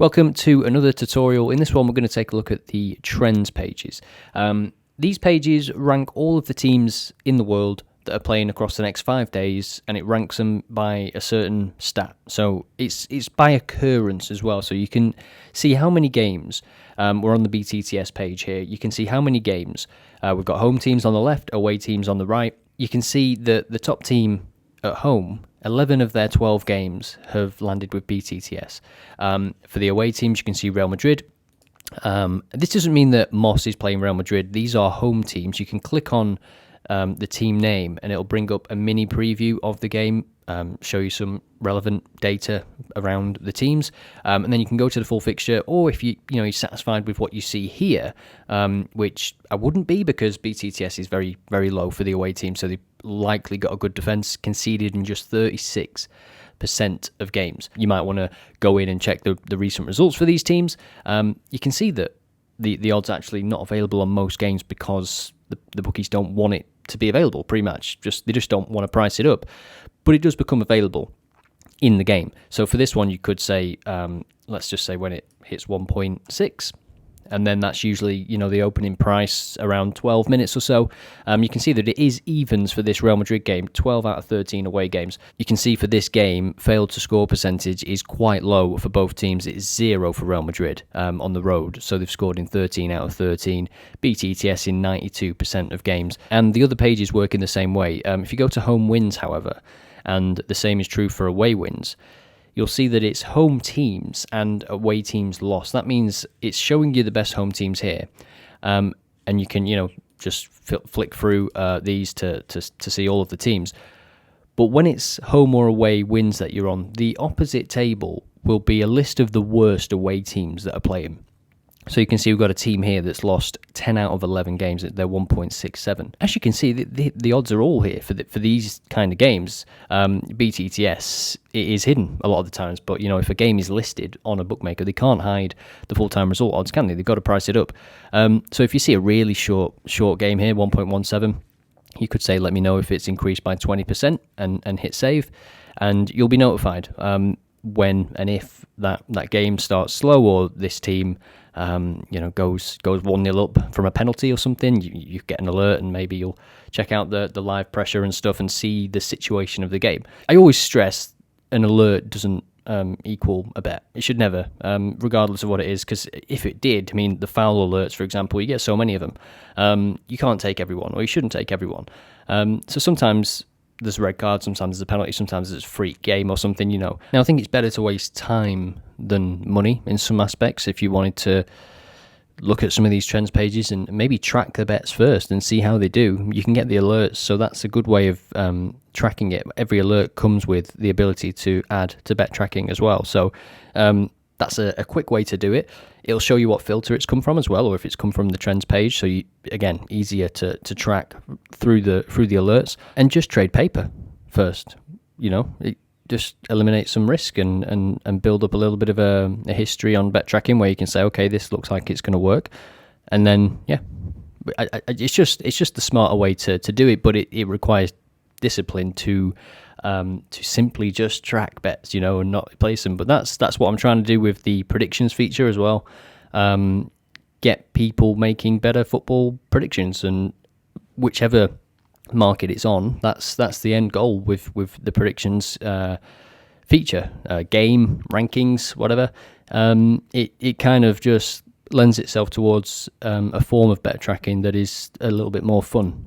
Welcome to another tutorial. In this one, we're going to take a look at the trends pages. These pages rank all of the teams in the world that are playing across the next 5 days, and it ranks them by a certain stat. So it's by occurrence as well. So you can see how many games. We're on the BTTS page here. You can see how many games. We've got home teams on the left, away teams on the right. You can see that the top team at home, 11 of their 12 games have landed with BTTS. For the away teams, you can see Real Madrid. This doesn't mean that Moss is playing Real Madrid. These are home teams. You can click on the team name and it'll bring up a mini preview of the game, show you some relevant data around the teams, and then you can go to the full fixture. Or if you're satisfied with what you see here, which I wouldn't be, because BTTS is very, very low for the away team, so they likely got a good defense, conceded in just 36% of games. You might want to go in and check the recent results for these teams. You can see that the odds actually not available on most games because the bookies don't want it to be available. Pretty much, they just don't want to price it up, but it does become available in the game. So for this one, you could say, let's just say when it hits 1.6. And then that's usually, the opening price around 12 minutes or so. You can see that it is evens for this Real Madrid game, 12 out of 13 away games. You can see for this game, failed to score percentage is quite low for both teams. It's 0 for Real Madrid on the road. So they've scored in 13 out of 13, BTTS in 92% of games. And the other pages work in the same way. If you go to home wins, however, and the same is true for away wins, you'll see that it's home teams and away teams lost. That means it's showing you the best home teams here. And you can, just flick through these to see all of the teams. But when it's home or away wins that you're on, the opposite table will be a list of the worst away teams that are playing. So you can see we've got a team here that's lost 10 out of 11 games. They're 1.67. As you can see, the odds are all here for these kind of games. BTTS, it is hidden a lot of the times, but if a game is listed on a bookmaker, they can't hide the full-time result odds, can they? They've got to price it up. So if you see a really short game here, 1.17, you could say, let me know if it's increased by 20% and hit save, and you'll be notified when and if that game starts slow, or this team goes 1-0 up from a penalty or something. You get an alert, and maybe you'll check out the live pressure and stuff and see the situation of the game. I always stress an alert doesn't equal a bet. It should never, regardless of what it is, because if it did, the foul alerts, for example, you get so many of them. You can't take everyone, or you shouldn't take everyone. So sometimes there's a red card, sometimes there's a penalty, sometimes it's a freak game or something, Now, I think it's better to waste time than money in some aspects. If you wanted to look at some of these trends pages and maybe track the bets first and see how they do, you can get the alerts. So that's a good way of tracking it. Every alert comes with the ability to add to bet tracking as well. So that's a quick way to do it. It'll show you what filter it's come from as well, or if it's come from the trends page. So again, easier to track through the alerts, and just trade paper first. It just eliminates some risk and build up a little bit of a history on bet tracking, where you can say, okay, this looks like it's going to work, and then it's just the smarter way to do it. But it requires discipline to simply just track bets, and not place them. But that's what I'm trying to do with the predictions feature as well. Get people making better football predictions, and whichever market it's on, that's the end goal with the predictions feature, game rankings, whatever. It kind of just lends itself towards a form of bet tracking that is a little bit more fun.